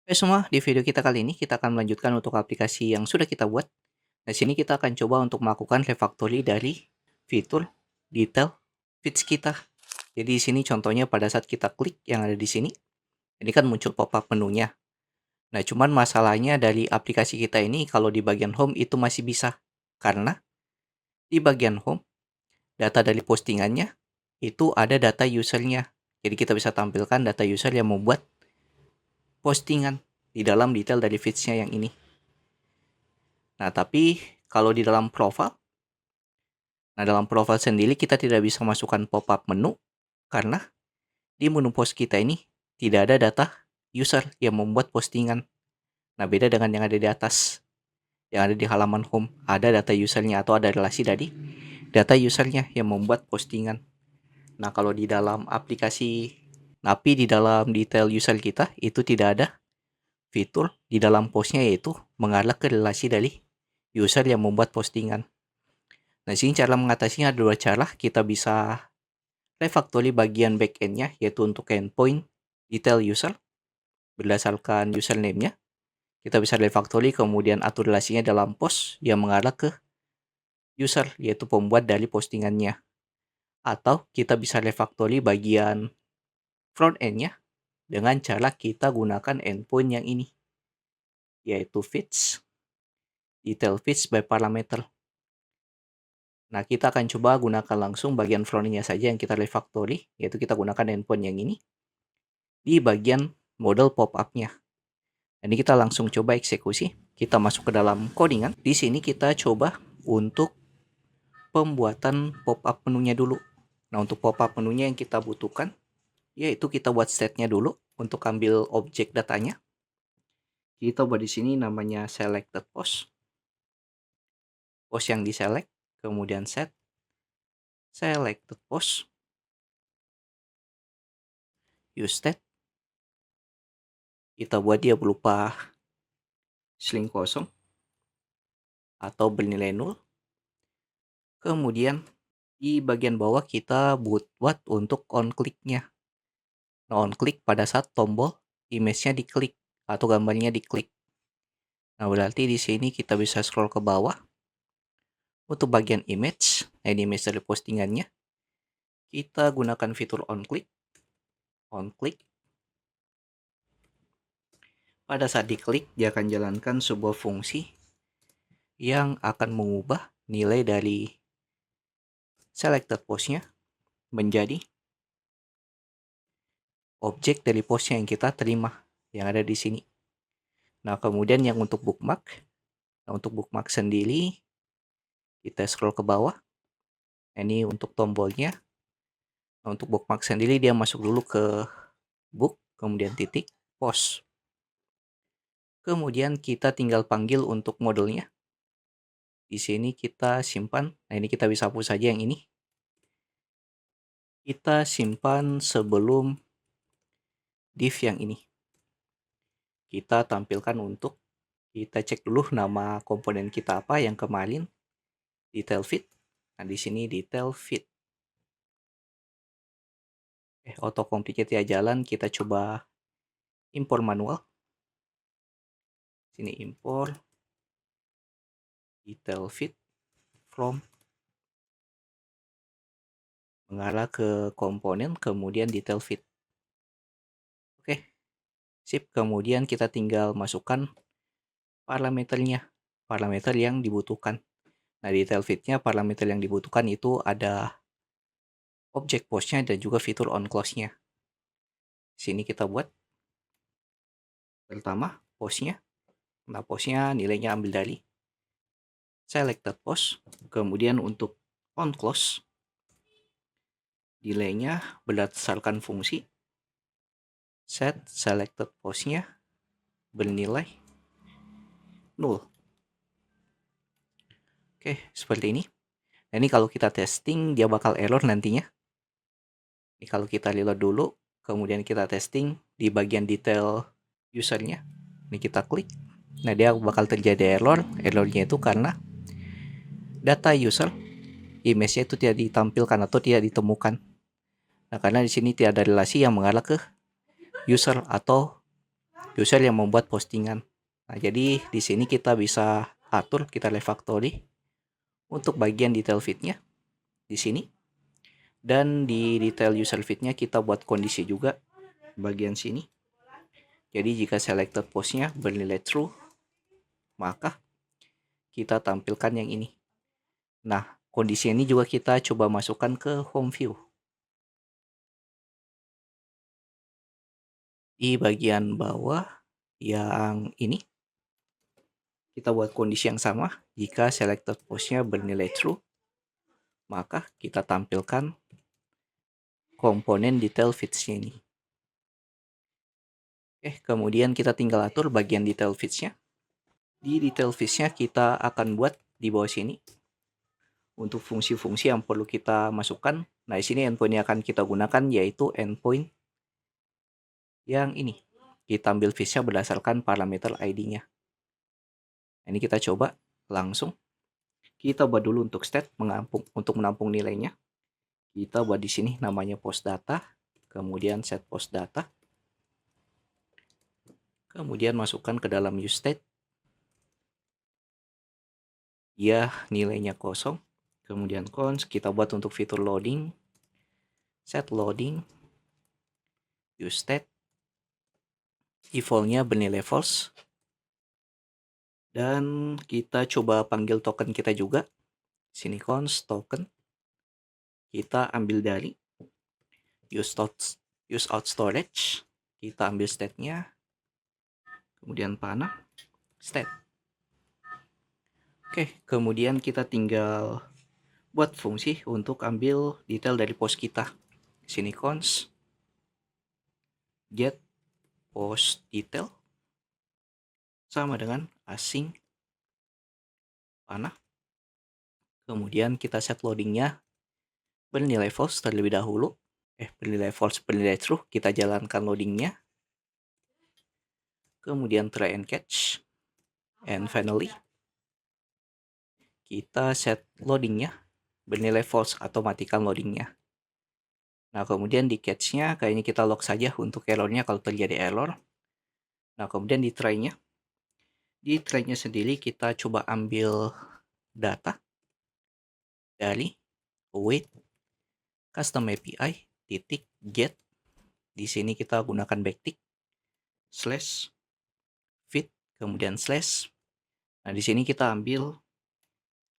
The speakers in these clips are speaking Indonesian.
Semua, di video kita kali ini kita akan melanjutkan untuk aplikasi yang sudah kita buat. Di sini kita akan coba untuk melakukan refactory dari fitur detail feeds kita. Jadi di sini contohnya pada saat kita klik yang ada di sini, ini kan muncul pop-up menunya. Nah, cuman masalahnya dari aplikasi kita ini kalau di bagian home itu masih bisa. Karena di bagian home, data dari postingannya itu ada data usernya. Jadi kita bisa tampilkan data user yang membuat postingan di dalam detail dari feeds-nya yang ini. Nah, tapi kalau di dalam profile, dalam profile sendiri kita tidak bisa masukkan pop-up menu karena di menu post kita ini tidak ada data user yang membuat postingan. Nah, beda dengan yang ada di atas, yang ada di halaman home, ada data usernya atau ada relasi dari data usernya yang membuat postingan. Nah, kalau di dalam aplikasi, tapi di dalam detail user kita itu tidak ada fitur di dalam postnya yaitu mengarah ke relasi dari user yang membuat postingan. Nah, sini cara mengatasinya ada dua cara. Kita bisa refactory bagian backend-nya, yaitu untuk endpoint detail user berdasarkan username-nya. Kita bisa refactory kemudian atur relasinya dalam post yang mengarah ke user, yaitu pembuat dari postingannya. Atau kita bisa refactory bagian front end-nya dengan cara kita gunakan endpoint yang ini, yaitu feeds, detail feeds by parameter. Nah, kita akan coba gunakan langsung bagian front-nya saja yang kita refactory, yaitu kita gunakan endpoint yang ini di bagian model pop-up-nya. Ini kita langsung coba eksekusi. Kita masuk ke dalam codingan. Di sini kita coba untuk pembuatan pop-up menunya dulu. Nah, untuk pop-up menunya yang kita butuhkan, yaitu kita buat state-nya dulu untuk ambil objek datanya. Kita buat di sini namanya selected post. Post yang diselect, kemudian set selected post, use state. Kita buat dia berupa string kosong atau bernilai 0. Kemudian di bagian bawah kita buat untuk on click-nya. Nah, on click pada saat tombol image-nya diklik atau gambarnya diklik. Nah, berarti di sini kita bisa scroll ke bawah. Untuk bagian image, nah ini image dari postingannya. Kita gunakan fitur on click. On click. Pada saat diklik, dia akan jalankan sebuah fungsi yang akan mengubah nilai dari selected post-nya menjadi objek dari post yang kita terima yang ada di sini. Nah, kemudian yang untuk bookmark. Nah, untuk bookmark sendiri kita scroll ke bawah. Nah, ini untuk tombolnya. Nah, untuk bookmark sendiri dia masuk dulu ke book, kemudian titik, post. Kemudian kita tinggal panggil untuk modelnya. Di sini kita simpan. Nah, ini kita bisa hapus saja yang ini. Kita simpan sebelum div yang ini. Kita tampilkan untuk kita cek dulu nama komponen kita apa yang kemarin detail feed. Nah, di sini detail feed. Auto complete ya jalan, kita coba impor manual. Sini impor detail feed from mengarah ke komponen kemudian detail feed. Oke. Sip, kemudian kita tinggal masukkan parameternya, parameter yang dibutuhkan. Nah, detail feed-nya parameter yang dibutuhkan itu ada objek post-nya dan juga fitur on close-nya. Sini kita buat pertama post-nya. Nah, post-nya nilainya ambil dari selected post. Kemudian untuk on close, nilainya berdasarkan fungsi set selected post-nya bernilai 0. Oke, seperti ini. Nah, ini kalau kita testing dia bakal error nantinya. Ini kalau kita reload dulu, kemudian kita testing di bagian detail usernya. Ini kita klik. Nah, dia bakal terjadi error. Errornya itu karena data user image-nya itu tidak ditampilkan atau tidak ditemukan. Nah, karena di sini tidak ada relasi yang mengarah ke user atau user yang membuat postingan. Nah, jadi di sini kita bisa atur, kita refactory untuk bagian detail feed-nya di sini. Dan di detail user feed-nya kita buat kondisi juga bagian sini. Jadi jika selected post-nya bernilai true, maka kita tampilkan yang ini. Nah, kondisi ini juga kita coba masukkan ke home view. Di bagian bawah yang ini, kita buat kondisi yang sama. Jika selected post-nya bernilai true, maka kita tampilkan komponen detail feeds-nya ini. Kemudian kita tinggal atur bagian detail feeds-nya. Di detail feeds-nya kita akan buat di bawah sini untuk fungsi-fungsi yang perlu kita masukkan. Nah, di sini endpoint yang akan kita gunakan yaitu endpoint yang ini. Kita ambil feeds-nya berdasarkan parameter ID-nya. Ini kita coba langsung. Kita buat dulu untuk state untuk menampung nilainya. Kita buat di sini namanya post data, kemudian set post data. Kemudian masukkan ke dalam use state. Ya, nilainya kosong. Kemudian const kita buat untuk fitur loading, set loading, use state, default-nya bernilai false. Dan kita coba panggil token kita juga. Sini const token. Kita ambil dari use out storage. Kita ambil state-nya. Kemudian panah state. Kemudian kita tinggal buat fungsi untuk ambil detail dari post kita. Sini const get post detail sama dengan asing panah. Kemudian kita set loadingnya bernilai false terlebih dahulu. Bernilai false, bernilai true. Kita jalankan loadingnya. Kemudian try and catch. And finally, kita set loadingnya bernilai false atau matikan loadingnya. Nah, kemudian di catch-nya kayaknya kita log saja untuk errornya kalau terjadi error. Nah, kemudian di try-nya. Di try-nya sendiri kita coba ambil data dari await custom API titik get. Di sini kita gunakan backtick slash feed kemudian slash. Nah, di sini kita ambil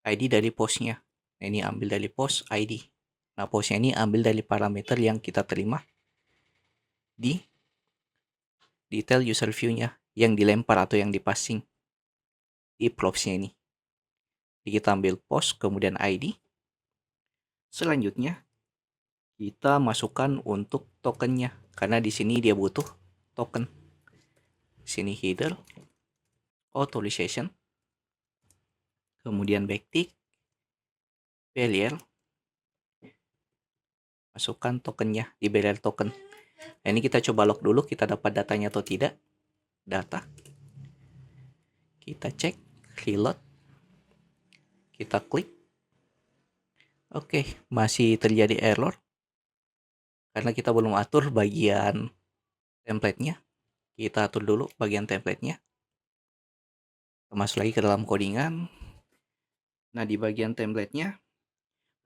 ID dari postnya. Nah, ini ambil dari post ID. Nah, postnya ini ambil dari parameter yang kita terima di detail user view-nya yang dilempar atau yang dipassing di props-nya ini. Jadi kita ambil post kemudian ID. Selanjutnya kita masukkan untuk tokennya karena di sini dia butuh token. Sini header authorization. Kemudian backtick barrier. Masukkan tokennya di barrier token. Nah, ini kita coba log dulu kita dapat datanya atau tidak. Data. Kita cek reload. Kita klik. Masih terjadi error karena kita belum atur bagian template-nya. Kita atur dulu bagian template-nya. Masuk lagi ke dalam codingan. Nah, di bagian template-nya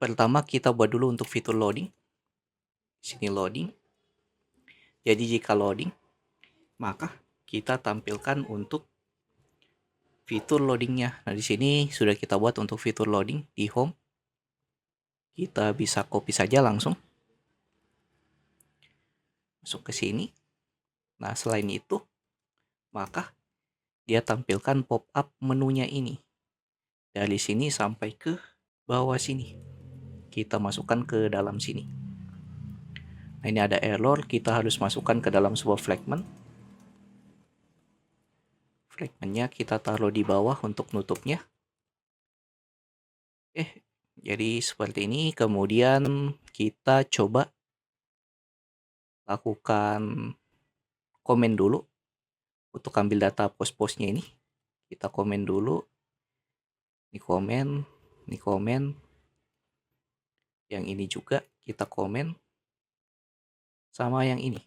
pertama kita buat dulu untuk fitur loading. Sini loading. Jadi jika loading, maka kita tampilkan untuk fitur loadingnya. Nah, di sini sudah kita buat untuk fitur loading di home. Kita bisa copy saja langsung. Masuk ke sini. Nah, selain itu, maka dia tampilkan pop-up menunya ini. Dari sini sampai ke bawah sini. Kita masukkan ke dalam sini. Nah, ini ada error, kita harus masukkan ke dalam sebuah fragment. Fragmentnya kita taruh di bawah untuk nutupnya. Jadi seperti ini. Kemudian kita coba lakukan komen dulu untuk ambil data post-postnya ini. Kita komen dulu. Ini komen. Yang ini juga kita komen. Sama yang ini.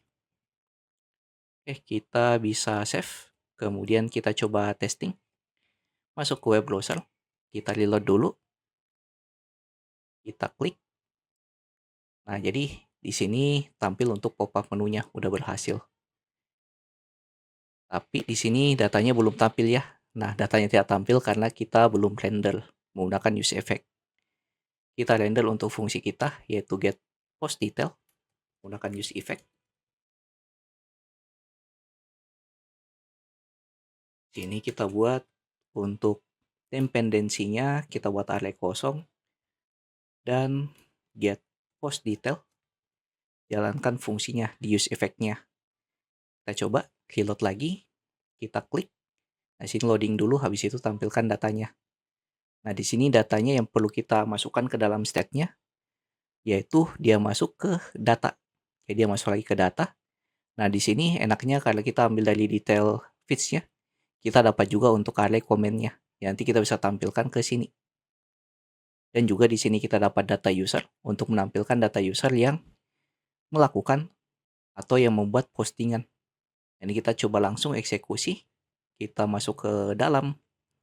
Kita bisa save, kemudian kita coba testing, masuk ke web browser, kita reload dulu, kita klik. Nah, jadi di sini tampil untuk pop-up menunya udah berhasil. Tapi di sini datanya belum tampil ya. Nah, datanya tidak tampil karena kita belum render menggunakan use effect. Kita render untuk fungsi kita, yaitu get post detail menggunakan use effect. Sini kita buat untuk dependensinya, kita buat array kosong dan get post detail, jalankan fungsinya di use effect-nya. Kita coba reload lagi, kita klik. Nah, sini loading dulu, habis itu tampilkan datanya. Nah, di sini datanya yang perlu kita masukkan ke dalam state-nya, yaitu dia masuk ke data. Jadi dia masuk lagi ke data. Nah, di sini enaknya kalau kita ambil dari detail feeds-nya, kita dapat juga untuk array komennya. Ya, nanti kita bisa tampilkan ke sini. Dan juga di sini kita dapat data user untuk menampilkan data user yang melakukan atau yang membuat postingan. Ini kita coba langsung eksekusi. Kita masuk ke dalam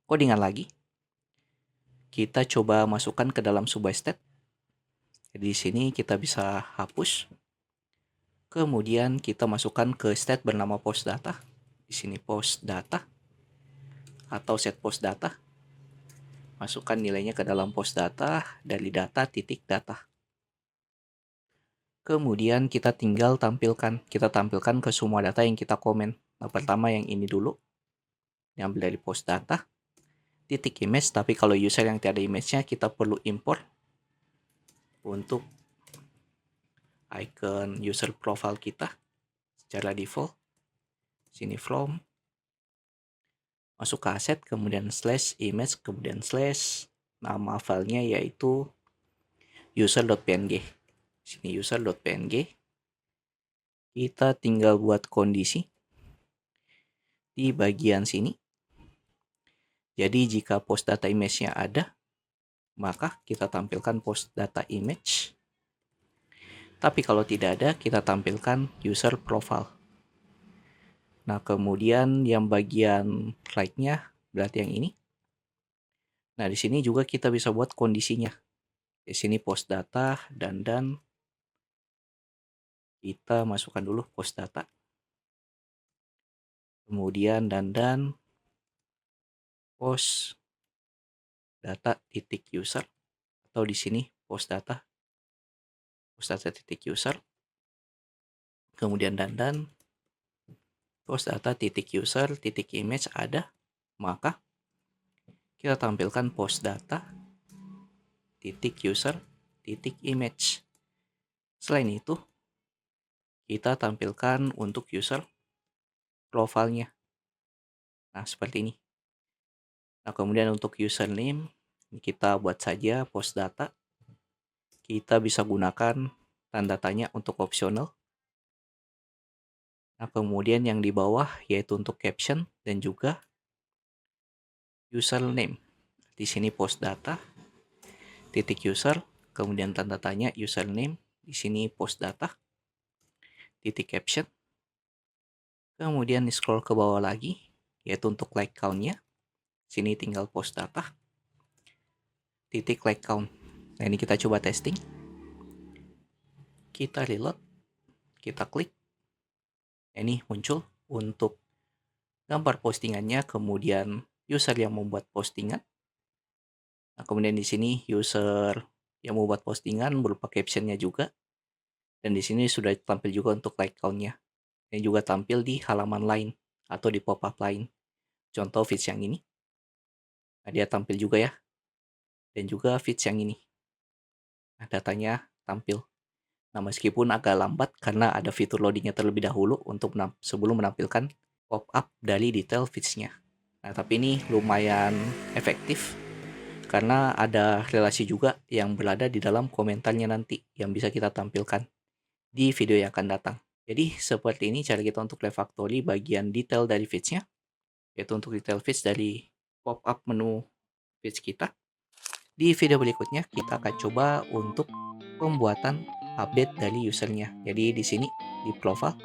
codingan lagi. Kita coba masukkan ke dalam sebuah state. Jadi di sini kita bisa hapus. Kemudian kita masukkan ke state bernama post data. Di sini post data atau set post data. Masukkan nilainya ke dalam post data dari data titik data. Kemudian kita tinggal kita tampilkan ke semua data yang kita komen. Nah, pertama yang ini dulu, diambil dari post data, titik image, tapi kalau user yang tidak ada image-nya, kita perlu import untuk icon user profile kita secara default. Sini from, masuk ke aset, kemudian slash image, kemudian slash, nama filenya yaitu user.png. Sini user.png. Kita tinggal buat kondisi di bagian sini. Jadi jika post data image-nya ada, maka kita tampilkan post data image. Tapi kalau tidak ada, kita tampilkan user profile. Nah, kemudian yang bagian right-nya berarti yang ini. Nah, di sini juga kita bisa buat kondisinya. Di sini post data dan kita masukkan dulu post data. Kemudian dan post data titik user, atau di sini post data titik user. Kemudian dan post data titik user titik image ada, maka kita tampilkan post data titik user titik image. Selain itu, kita tampilkan untuk user profilnya. Nah, seperti ini. Nah, kemudian untuk username, kita buat saja post data. Kita bisa gunakan tanda tanya untuk opsional. Nah, kemudian yang di bawah yaitu untuk caption dan juga username. Di sini post data titik user, kemudian tanda tanya username, di sini post data titik caption. Kemudian scroll ke bawah lagi, yaitu untuk like count-nya. Sini tinggal post data titik like count. Nah, ini kita coba testing. Kita reload, kita klik. Ini muncul untuk gambar postingannya, kemudian user yang membuat postingan. Nah, kemudian di sini user yang membuat postingan berupa captionnya juga. Dan di sini sudah tampil juga untuk like count-nya. Ini juga tampil di halaman lain atau di pop-up lain. Contoh feeds yang ini. Nah, dia tampil juga ya. Dan juga feeds yang ini. Nah, datanya tampil. Nah, meskipun agak lambat karena ada fitur loadingnya terlebih dahulu untuk sebelum menampilkan pop-up dari detail feeds-nya. Nah, tapi ini lumayan efektif karena ada relasi juga yang berada di dalam komentarnya nanti yang bisa kita tampilkan di video yang akan datang. Jadi seperti ini cara kita untuk refactory bagian detail dari feeds-nya, yaitu untuk detail feeds dari pop-up menu feeds kita. Di video berikutnya kita akan coba untuk pembuatan update dari usernya. Jadi di sini di profile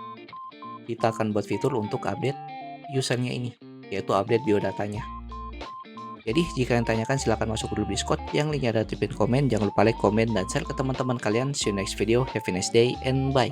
kita akan buat fitur untuk update usernya ini, yaitu update biodatanya. Jadi jika kalian tanyakan silahkan masuk ke grup Discord yang linknya ada di pin komen. Jangan lupa like, komen, dan share ke teman-teman kalian. See you next video. Have a nice day and bye.